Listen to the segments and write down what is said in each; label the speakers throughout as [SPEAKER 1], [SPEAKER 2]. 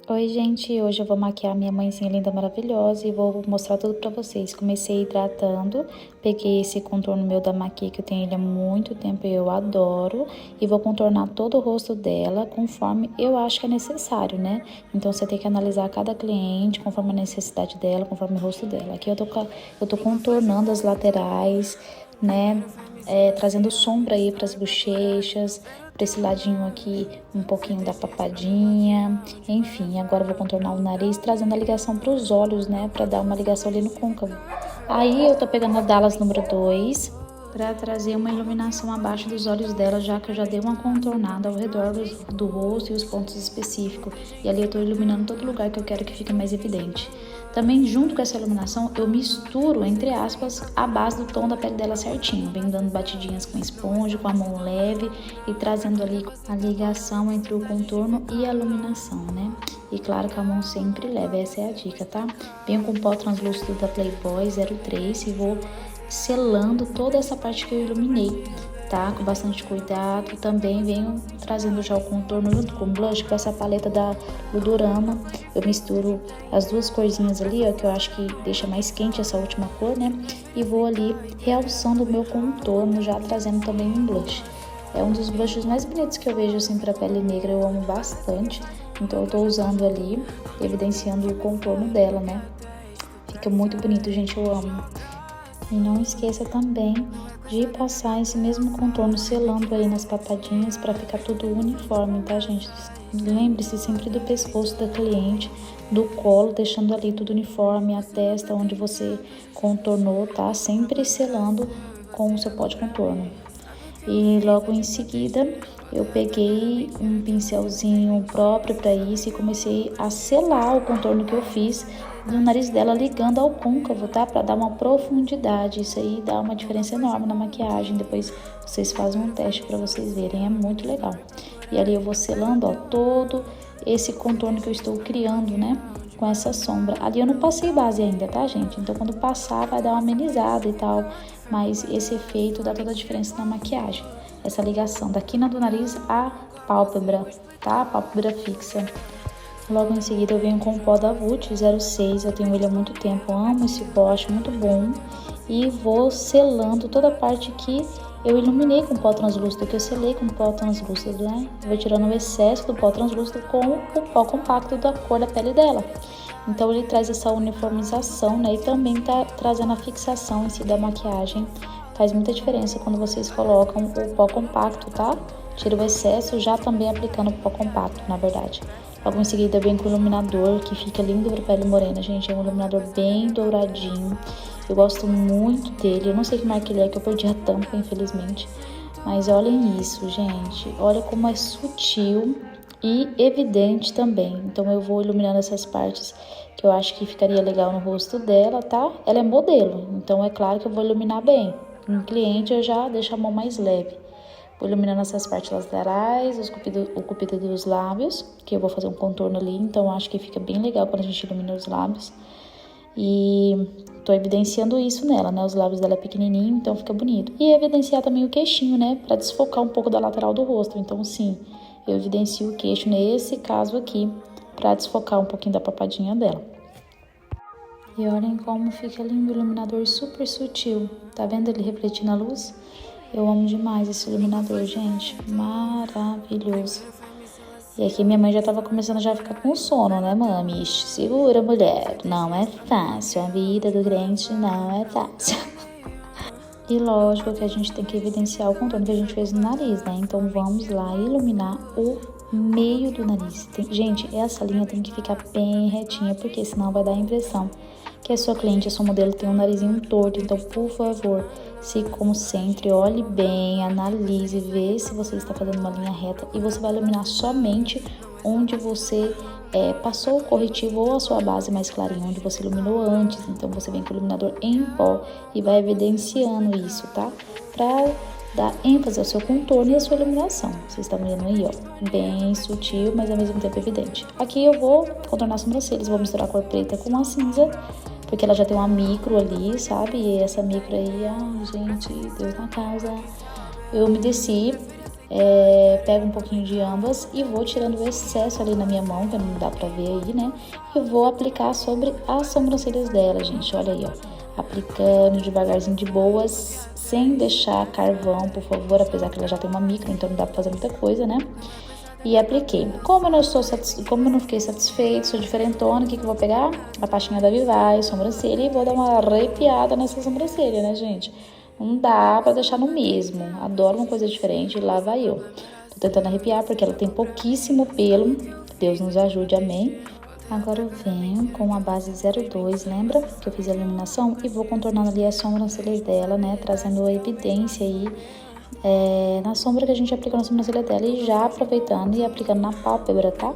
[SPEAKER 1] Oi, gente, hoje eu vou maquiar minha mãezinha linda, maravilhosa e vou mostrar tudo pra vocês. Comecei hidratando, peguei esse contorno meu da Maqui, que eu tenho ele há muito tempo e eu adoro. E vou contornar todo o rosto dela conforme eu acho que é necessário, né? Então, você tem que analisar cada cliente conforme a necessidade dela, conforme o rosto dela. Aqui eu tô contornando as laterais, né? Trazendo sombra aí pras bochechas, pra esse ladinho aqui, um pouquinho da papadinha, enfim. Agora eu vou contornar o nariz, trazendo a ligação pros olhos, né, pra dar uma ligação ali no côncavo. Aí eu tô pegando a Dallas número 2 pra trazer uma iluminação abaixo dos olhos dela, já que eu já dei uma contornada ao redor do rosto e os pontos específicos. E ali eu tô iluminando todo lugar que eu quero que fique mais evidente. Também, junto com essa iluminação, eu misturo, entre aspas, a base do tom da pele dela certinho. Venho dando batidinhas com esponja, com a mão leve e trazendo ali a ligação entre o contorno e a iluminação, né? E claro que a mão sempre leve, essa é a dica, tá? Venho com o pó translúcido da Playboy 03 e vou selando toda essa parte que eu iluminei, tá? Com bastante cuidado. Também venho trazendo já o contorno junto com o blush, com essa paleta da Ludorama. Eu misturo as duas corzinhas ali, ó, que eu acho que deixa mais quente essa última cor, né? E vou ali realçando o meu contorno, já trazendo também um blush. É um dos blushes mais bonitos que eu vejo, assim, pra pele negra, eu amo bastante. Então eu tô usando ali, evidenciando o contorno dela, né? Fica muito bonito, gente, eu amo. E não esqueça também de passar esse mesmo contorno selando aí nas papadinhas para ficar tudo uniforme, tá, gente? Lembre-se sempre do pescoço da cliente, do colo, deixando ali tudo uniforme, a testa onde você contornou, tá? Sempre selando com o seu pó de contorno. E logo em seguida eu peguei um pincelzinho próprio para isso e comecei a selar o contorno que eu fiz do nariz dela, ligando ao côncavo, tá? Para dar uma profundidade. Isso aí dá uma diferença enorme na maquiagem. Depois vocês fazem um teste para vocês verem, é muito legal. E ali eu vou selando, ó, todo esse contorno que eu estou criando, né? Com essa sombra. Ali eu não passei base ainda, tá, gente? Então quando passar vai dar uma amenizada e tal, mas esse efeito dá toda a diferença na maquiagem. Essa ligação da quina do nariz à pálpebra, tá? A pálpebra fixa. Logo em seguida eu venho com o pó da Vult 06, eu tenho ele há muito tempo, amo esse pó, acho muito bom. E vou selando toda a parte que eu iluminei com pó translúcido, que eu selei com pó translúcido, né? Eu vou tirando o excesso do pó translúcido com o pó compacto da cor da pele dela. Então ele traz essa uniformização, né? E também tá trazendo a fixação em si da maquiagem. Faz muita diferença quando vocês colocam o pó compacto, tá? Tira o excesso, já também aplicando o pó compacto, na verdade. Logo em seguida vem com o iluminador, que fica lindo pra pele morena, gente. É um iluminador bem douradinho. Eu gosto muito dele. Eu não sei que marca ele é, que eu perdi a tampa, infelizmente. Mas olhem isso, gente. Olha como é sutil e evidente também. Então eu vou iluminando essas partes que eu acho que ficaria legal no rosto dela, tá? Ela é modelo, então é claro que eu vou iluminar bem. No cliente eu já deixo a mão mais leve. Vou iluminando essas partes laterais, o cupido dos lábios, que eu vou fazer um contorno ali, então acho que fica bem legal quando a gente ilumina os lábios. E tô evidenciando isso nela, né? Os lábios dela é pequenininho, então fica bonito. E evidenciar também o queixinho, né? Pra desfocar um pouco da lateral do rosto. Então, sim, eu evidencio o queixo nesse caso aqui, pra desfocar um pouquinho da papadinha dela. E olhem como fica lindo o iluminador, super sutil. Tá vendo ele refletindo a luz? Eu amo demais esse iluminador, gente. Maravilhoso. E aqui minha mãe já tava começando já a ficar com sono, né, mami? Segura, mulher. Não é fácil. A vida do crente não é fácil. E lógico que a gente tem que evidenciar o contorno que a gente fez no nariz, né? Então vamos lá iluminar o meio do nariz. Gente, essa linha tem que ficar bem retinha, porque senão vai dar a impressão que a sua cliente, a sua modelo tem um narizinho torto. Então, por favor, se concentre, olhe bem, analise, vê se você está fazendo uma linha reta. E você vai iluminar somente onde você passou o corretivo ou a sua base mais clarinha, onde você iluminou antes. Então, você vem com o iluminador em pó e vai evidenciando isso, tá? Pra dar ênfase ao seu contorno e à sua iluminação. Vocês estão vendo aí, ó, bem sutil, mas ao mesmo tempo evidente. Aqui eu vou contornar as sobrancelhas, vou misturar a cor preta com a cinza, porque ela já tem uma micro ali, sabe? E essa micro aí, ai, gente, Deus na causa. Eu umedeci pego um pouquinho de ambas e vou tirando o excesso ali na minha mão, que não dá pra ver aí, né? E vou aplicar sobre as sobrancelhas dela, gente, olha aí, ó. Aplicando devagarzinho de boas, sem deixar carvão, por favor, apesar que ela já tem uma micro, então não dá pra fazer muita coisa, né? E apliquei. Como eu não fiquei satisfeita, sou diferentona, o que eu vou pegar? A pastinha da Vivaz, sobrancelha, e vou dar uma arrepiada nessa sobrancelha, né, gente? Não dá pra deixar no mesmo. Adoro uma coisa diferente, e lá vai eu. Tô tentando arrepiar porque ela tem pouquíssimo pelo. Deus nos ajude, amém. Agora eu venho com a base 02, lembra que eu fiz a iluminação? E vou contornando ali as sobrancelhas dela, né? Trazendo a evidência aí na sombra que a gente aplica na sobrancelha dela. E já aproveitando e aplicando na pálpebra, tá?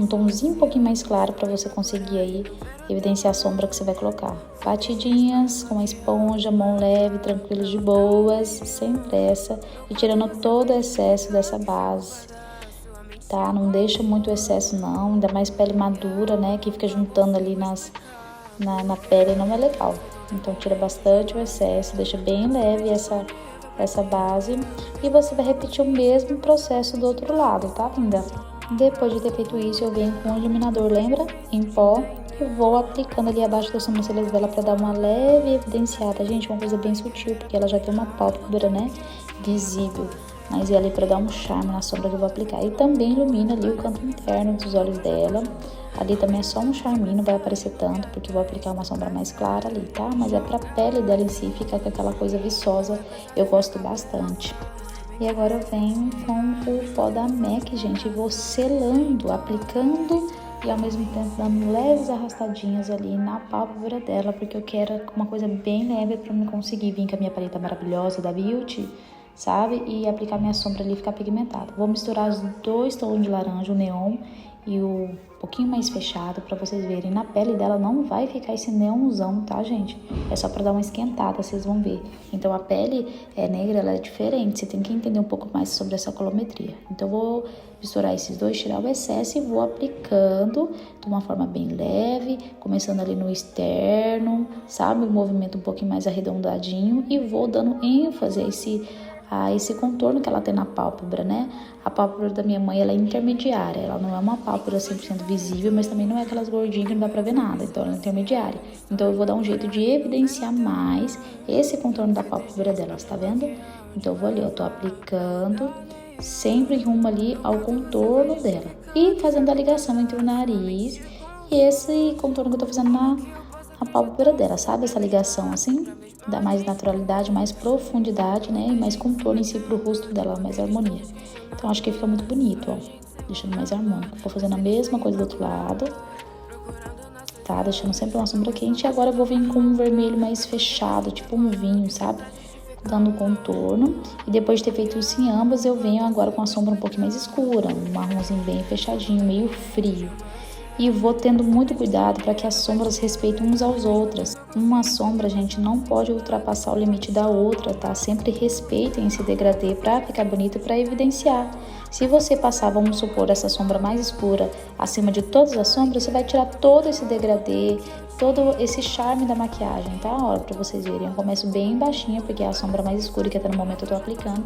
[SPEAKER 1] Um tomzinho um pouquinho mais claro pra você conseguir aí evidenciar a sombra que você vai colocar. Batidinhas com a esponja, mão leve, tranquilo, de boas, sem pressa. E tirando todo o excesso dessa base. Tá? Não deixa muito excesso não, ainda mais pele madura, né, que fica juntando ali na pele, não é legal. Então tira bastante o excesso, deixa bem leve essa base e você vai repetir o mesmo processo do outro lado, tá, linda? Depois de ter feito isso, eu venho com o iluminador, lembra? Em pó, e vou aplicando ali abaixo das sobrancelhas dela pra dar uma leve evidenciada. Gente, uma coisa bem sutil, porque ela já tem uma pálpebra, né, visível. Mas é ali pra dar um charme na sombra que eu vou aplicar. E também ilumina ali o canto interno dos olhos dela. Ali também é só um charminho, não vai aparecer tanto, porque eu vou aplicar uma sombra mais clara ali, tá? Mas é pra pele dela em si, ficar com aquela coisa viçosa. Eu gosto bastante. E agora eu venho com o pó da MAC, gente, e vou selando, aplicando e ao mesmo tempo dando leves arrastadinhas ali na pálpebra dela, porque eu quero uma coisa bem leve pra me conseguir vir com a minha paleta maravilhosa da Beauty, sabe? E aplicar minha sombra ali e ficar pigmentada. Vou misturar os dois tons de laranja, o neon e o pouquinho mais fechado, pra vocês verem. Na pele dela não vai ficar esse neonzão, tá, gente? É só pra dar uma esquentada, vocês vão ver. Então a pele negra, ela é diferente, você tem que entender um pouco mais sobre essa colometria. Então eu vou misturar esses dois, tirar o excesso e vou aplicando de uma forma bem leve, começando ali no externo, sabe? Um movimento um pouquinho mais arredondadinho e vou dando ênfase a esse contorno que ela tem na pálpebra, né? A pálpebra da minha mãe, ela é intermediária, ela não é uma pálpebra 100% visível, mas também não é aquelas gordinhas que não dá pra ver nada, então ela é intermediária. Então eu vou dar um jeito de evidenciar mais esse contorno da pálpebra dela, tá vendo? Então eu vou ali, eu tô aplicando sempre rumo ali ao contorno dela e fazendo a ligação entre o nariz e esse contorno que eu tô fazendo na pálpebra dela, sabe? Essa ligação assim, dá mais naturalidade, mais profundidade, né? E mais contorno em si pro rosto dela, mais harmonia. Então acho que fica muito bonito, ó. Deixando mais harmônico. Vou fazendo a mesma coisa do outro lado, tá? Deixando sempre uma sombra quente. E agora eu vou vir com um vermelho mais fechado, tipo um vinho, sabe? Dando contorno. E depois de ter feito isso em ambas, eu venho agora com a sombra um pouquinho mais escura, um marronzinho bem fechadinho, meio frio. E vou tendo muito cuidado para que as sombras respeitem uns aos outros. Uma sombra, gente, não pode ultrapassar o limite da outra, tá? Sempre respeitem esse degradê para ficar bonito e para evidenciar. Se você passar, vamos supor, essa sombra mais escura acima de todas as sombras, você vai tirar todo esse degradê, todo esse charme da maquiagem, tá? Olha, para vocês verem, eu começo bem baixinha, porque é a sombra mais escura que até no momento eu tô aplicando.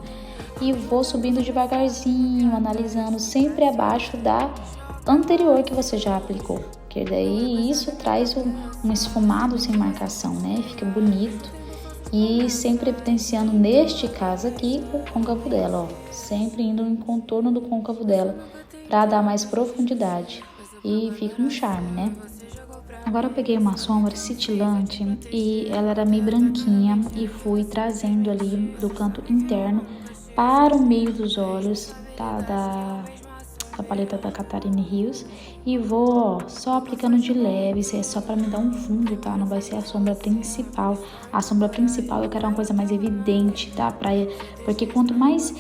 [SPEAKER 1] E vou subindo devagarzinho, analisando, sempre abaixo da anterior que você já aplicou, que daí isso traz um esfumado sem marcação, né? Fica bonito e sempre evidenciando, neste caso aqui, o côncavo dela, ó, sempre indo no contorno do côncavo dela para dar mais profundidade e fica um charme, né? Agora eu peguei uma sombra cintilante e ela era meio branquinha e fui trazendo ali do canto interno para o meio dos olhos, tá? Da paleta da Catarine Rios e vou, ó, só aplicando de leve, isso é só pra me dar um fundo, tá? Não vai ser a sombra principal. A sombra principal eu quero uma coisa mais evidente, tá? Porque quanto mais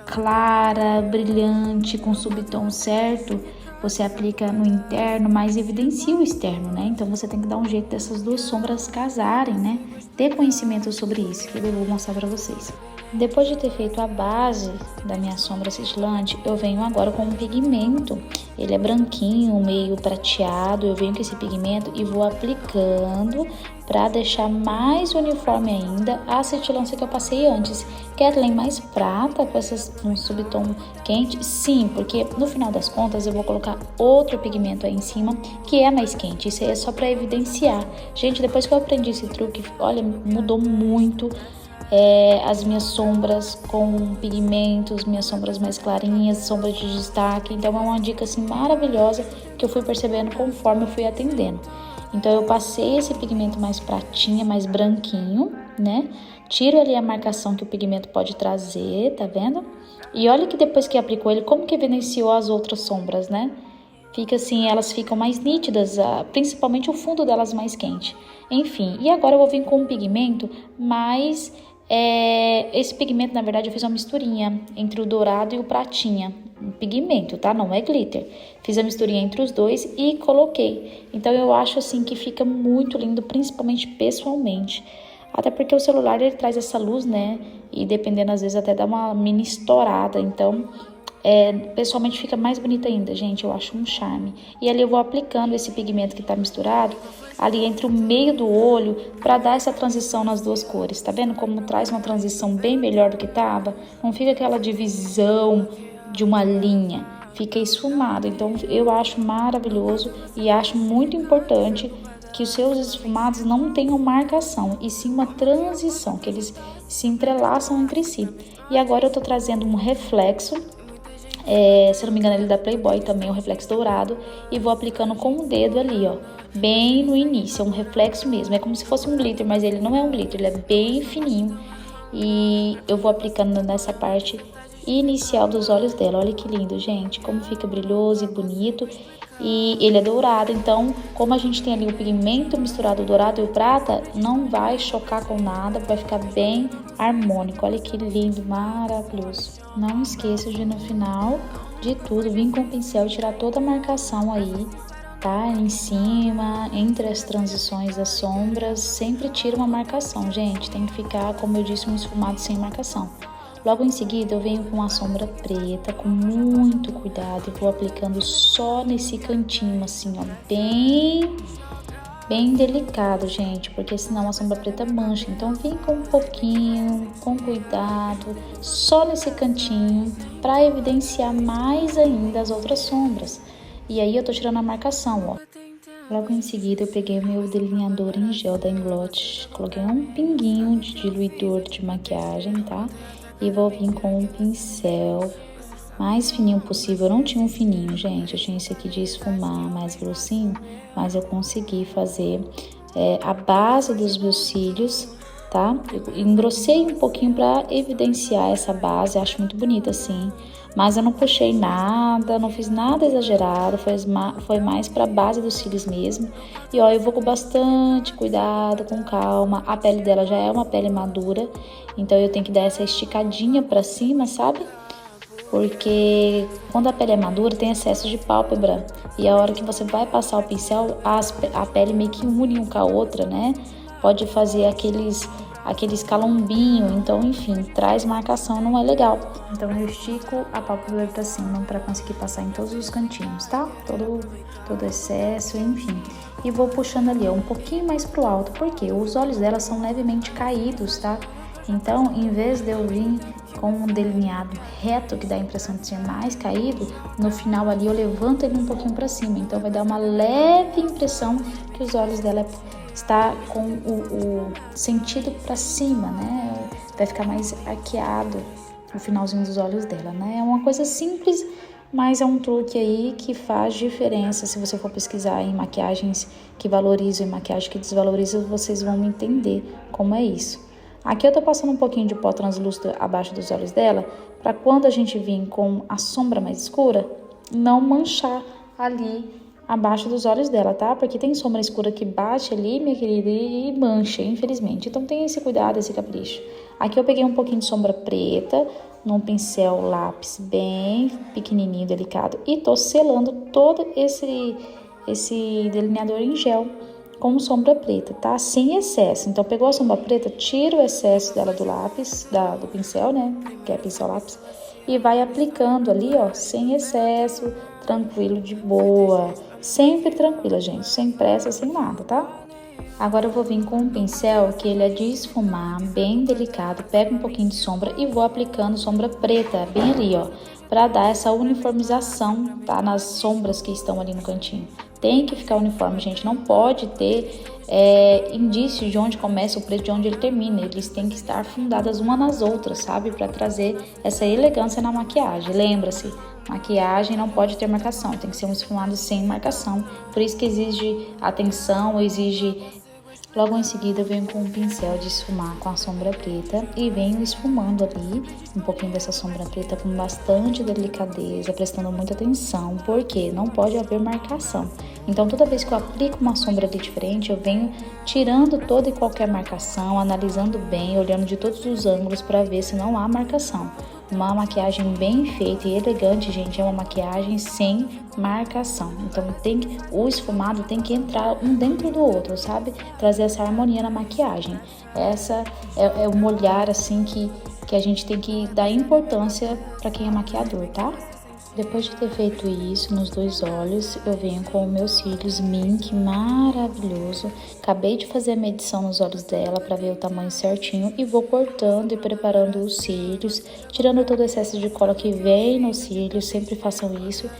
[SPEAKER 1] clara, brilhante, com subtom certo, você aplica no interno, mais evidencia o externo, né? Então você tem que dar um jeito dessas duas sombras casarem, né? Ter conhecimento sobre isso, que eu vou mostrar pra vocês. Depois de ter feito a base da minha sombra cintilante, eu venho agora com um pigmento. Ele é branquinho, meio prateado. Eu venho com esse pigmento e vou aplicando para deixar mais uniforme ainda a cintilância que eu passei antes. Kathleen, mais prata com um subtom quente? Sim, porque no final das contas eu vou colocar outro pigmento aí em cima que é mais quente. Isso aí é só para evidenciar. Gente, depois que eu aprendi esse truque, olha, mudou muito. As minhas sombras com pigmentos, minhas sombras mais clarinhas, sombras de destaque. Então é uma dica assim maravilhosa que eu fui percebendo conforme eu fui atendendo. Então eu passei esse pigmento mais pratinha, mais branquinho, né? Tiro ali a marcação que o pigmento pode trazer, tá vendo? E olha que depois que aplicou ele, como que evidenciou as outras sombras, né? Fica assim, elas ficam mais nítidas, principalmente o fundo delas mais quente. Enfim, e agora eu vou vir com um pigmento mais... esse pigmento, na verdade, eu fiz uma misturinha entre o dourado e o pratinha. Um pigmento, tá? Não é glitter. Fiz a misturinha entre os dois e coloquei. Então, eu acho, assim, que fica muito lindo, principalmente pessoalmente. Até porque o celular, ele traz essa luz, né? E dependendo, às vezes, até dá uma mini estourada. Então... pessoalmente fica mais bonita ainda, gente, eu acho um charme. E ali eu vou aplicando esse pigmento que tá misturado ali entre o meio do olho para dar essa transição nas duas cores. Tá vendo como traz uma transição bem melhor do que tava? Não fica aquela divisão de uma linha, fica esfumado. Então eu acho maravilhoso e acho muito importante que os seus esfumados não tenham marcação, e sim uma transição, que eles se entrelaçam entre si. E agora eu tô trazendo um reflexo, se não me engano ele é da Playboy também, um reflexo dourado, e vou aplicando com o dedo ali, ó, bem no início, é um reflexo mesmo, é como se fosse um glitter, mas ele não é um glitter, ele é bem fininho, e eu vou aplicando nessa parte inicial dos olhos dela. Olha que lindo, gente, como fica brilhoso e bonito. E ele é dourado, então como a gente tem ali o pigmento misturado, o dourado e o prata, não vai chocar com nada, vai ficar bem harmônico. Olha que lindo, maravilhoso. Não esqueça de no final de tudo vir com o pincel e tirar toda a marcação aí, tá? Em cima, entre as transições das sombras, sempre tira uma marcação, gente. Tem que ficar, como eu disse, um esfumado sem marcação. Logo em seguida eu venho com a sombra preta, com muito cuidado, e vou aplicando só nesse cantinho assim, ó, bem delicado, gente, porque senão a sombra preta mancha. Então vem com um pouquinho, com cuidado, só nesse cantinho, para evidenciar mais ainda as outras sombras. E aí eu tô tirando a marcação, ó. Logo em seguida eu peguei meu delineador em gel da Inglot, coloquei um pinguinho de diluidor de maquiagem, tá? E vou vir com um pincel mais fininho possível. Eu não tinha um fininho, gente, eu tinha esse aqui de esfumar mais grossinho, mas eu consegui fazer a base dos meus cílios, tá? Eu engrossei um pouquinho para evidenciar essa base, acho muito bonita assim, mas eu não puxei nada, não fiz nada exagerado, foi mais para a base dos cílios mesmo. E ó, eu vou com bastante cuidado, com calma. A pele dela já é uma pele madura, então eu tenho que dar essa esticadinha para cima, sabe? Porque quando a pele é madura tem excesso de pálpebra, e a hora que você vai passar o pincel, a pele meio que une uma com a outra, né? Pode fazer aqueles calombinho, então enfim, traz marcação, não é legal. Então eu estico a pálpebra pra cima para conseguir passar em todos os cantinhos, tá? Todo excesso, enfim. E vou puxando ali, ó, um pouquinho mais pro alto, porque os olhos dela são levemente caídos, tá? Então, em vez de eu vir com um delineado reto, que dá a impressão de ser mais caído, no final ali eu levanto ele um pouquinho para cima. Então, vai dar uma leve impressão que os olhos dela está com o sentido para cima, né? Vai ficar mais arqueado o finalzinho dos olhos dela, né? É uma coisa simples, mas é um truque aí que faz diferença. Se você for pesquisar em maquiagens que valorizam e maquiagem que desvalorizam, vocês vão entender como é isso. Aqui eu tô passando um pouquinho de pó translúcido abaixo dos olhos dela, para quando a gente vir com a sombra mais escura, não manchar ali abaixo dos olhos dela, tá? Porque tem sombra escura que bate ali, minha querida, e mancha, infelizmente. Então tem esse cuidado, esse capricho. Aqui eu peguei um pouquinho de sombra preta, num pincel lápis bem pequenininho, delicado, e tô selando todo esse delineador em gel. com sombra preta, tá? Sem excesso. Então, pegou a sombra preta, tira o excesso dela do lápis, do pincel, né? Que é pincel lápis. E vai aplicando ali, ó, sem excesso, tranquilo, de boa. Sempre tranquila, gente. Sem pressa, sem nada, tá? Agora eu vou vir com um pincel que ele é de esfumar, bem delicado. Pego um pouquinho de sombra e vou aplicando sombra preta, bem ali, ó. Pra dar essa uniformização, tá? Nas sombras que estão ali no cantinho. Tem que ficar uniforme, gente. Não pode ter indício de onde começa o preto, de onde ele termina. Eles têm que estar fundadas uma nas outras, sabe? Pra trazer essa elegância na maquiagem. Lembra-se, maquiagem não pode ter marcação. Tem que ser um esfumado sem marcação. Por isso que exige atenção, exige... Logo em seguida eu venho com um pincel de esfumar com a sombra preta e venho esfumando ali um pouquinho dessa sombra preta com bastante delicadeza, prestando muita atenção, porque não pode haver marcação. Então toda vez que eu aplico uma sombra ali diferente, eu venho tirando toda e qualquer marcação, analisando bem, olhando de todos os ângulos para ver se não há marcação. Uma maquiagem bem feita e elegante, gente, é uma maquiagem sem marcação. Então o esfumado tem que entrar um dentro do outro, sabe? Trazer essa harmonia na maquiagem. Essa é um olhar assim que a gente tem que dar importância para quem é maquiador, tá? Depois de ter feito isso nos dois olhos, eu venho com os meus cílios mink maravilhoso. Acabei de fazer a medição nos olhos dela para ver o tamanho certinho e vou cortando e preparando os cílios, tirando todo o excesso de cola que vem nos cílios, sempre façam isso.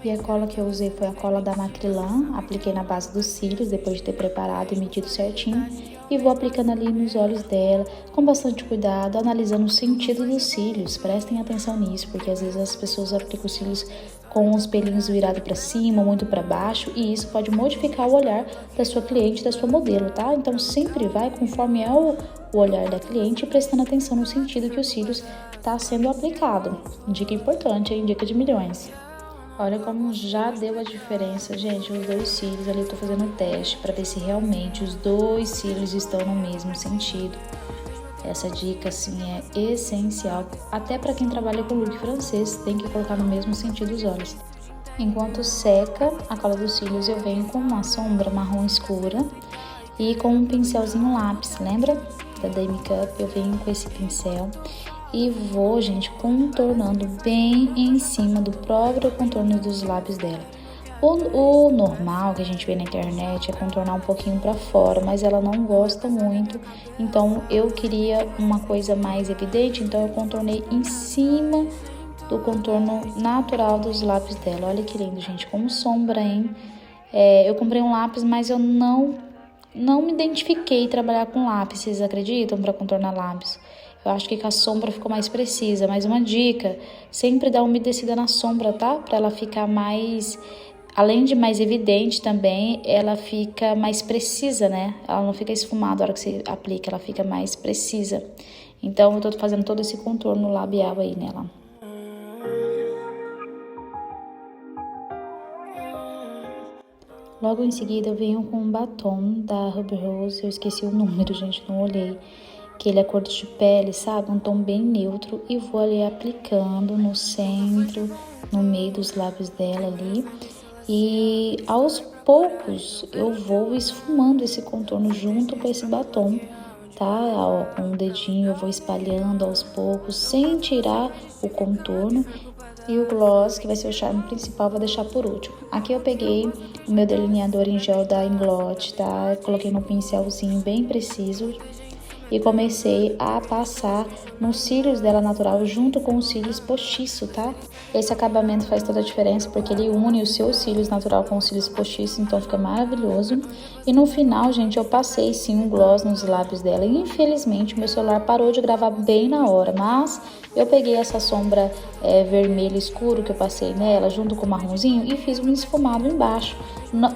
[SPEAKER 1] E a cola que eu usei foi a cola da Macrylan, apliquei na base dos cílios depois de ter preparado e medido certinho. E vou aplicando ali nos olhos dela, com bastante cuidado, analisando o sentido dos cílios. Prestem atenção nisso, porque às vezes as pessoas aplicam os cílios com os pelinhos virados para cima, muito para baixo, e isso pode modificar o olhar da sua cliente, da sua modelo, tá? Então sempre vai conforme é o olhar da cliente, prestando atenção no sentido que os cílios está sendo aplicado. Dica importante, hein? Dica de milhões. Olha como já deu a diferença, gente, os dois cílios. Ali eu tô fazendo o teste para ver se realmente os dois cílios estão no mesmo sentido. Essa dica, assim, é essencial. Até para quem trabalha com look francês, tem que colocar no mesmo sentido os olhos. Enquanto seca a cola dos cílios, eu venho com uma sombra marrom escura e com um pincelzinho lápis, lembra? Da Day Makeup, eu venho com esse pincel. E vou, gente, contornando bem em cima do próprio contorno dos lábios dela. O normal que a gente vê na internet é contornar um pouquinho pra fora, mas ela não gosta muito. Então, eu queria uma coisa mais evidente, então eu contornei em cima do contorno natural dos lábios dela. Olha que lindo, gente, como sombra, hein? Eu comprei um lápis, mas eu não me identifiquei trabalhar com lápis, vocês acreditam? Pra contornar lábios. Eu acho que com a sombra ficou mais precisa. Mas uma dica, sempre dá uma umedecida na sombra, tá? Pra ela ficar mais, além de mais evidente também, ela fica mais precisa, né? Ela não fica esfumada a hora que você aplica, ela fica mais precisa. Então, eu tô fazendo todo esse contorno labial aí nela. Logo em seguida, eu venho com um batom da Ruby Rose. Eu esqueci o número, gente, não olhei. Que ele é cor de pele, sabe? Um tom bem neutro. E vou ali aplicando no centro, no meio dos lábios dela ali. E aos poucos eu vou esfumando esse contorno junto com esse batom, tá? Ó, com o dedinho eu vou espalhando aos poucos, sem tirar o contorno. E o gloss, que vai ser o charme principal, vou deixar por último. Aqui eu peguei o meu delineador em gel da Inglot, tá? Coloquei num pincelzinho bem preciso. E comecei a passar nos cílios dela natural junto com os cílios postiço, tá? Esse acabamento faz toda a diferença porque ele une os seus cílios natural com os cílios postiço, então fica maravilhoso. E no final, gente, eu passei sim um gloss nos lábios dela. E infelizmente meu celular parou de gravar bem na hora, mas eu peguei essa sombra vermelho escuro que eu passei nela junto com o marronzinho e fiz um esfumado embaixo.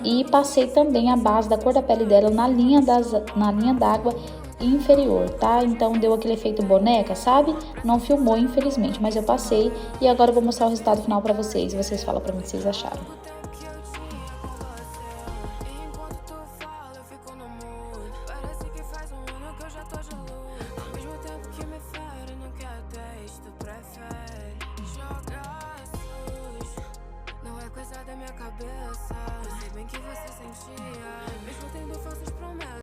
[SPEAKER 1] E passei também a base da cor da pele dela na linha d'água inferior, tá? Então deu aquele efeito boneca, sabe? Não filmou, infelizmente, mas eu passei e agora eu vou mostrar o resultado final pra vocês e vocês falam pra mim o que vocês acharam.
[SPEAKER 2] Não é coisa da minha cabeça. bem que você sentia, mesmo tendo falsas promessas.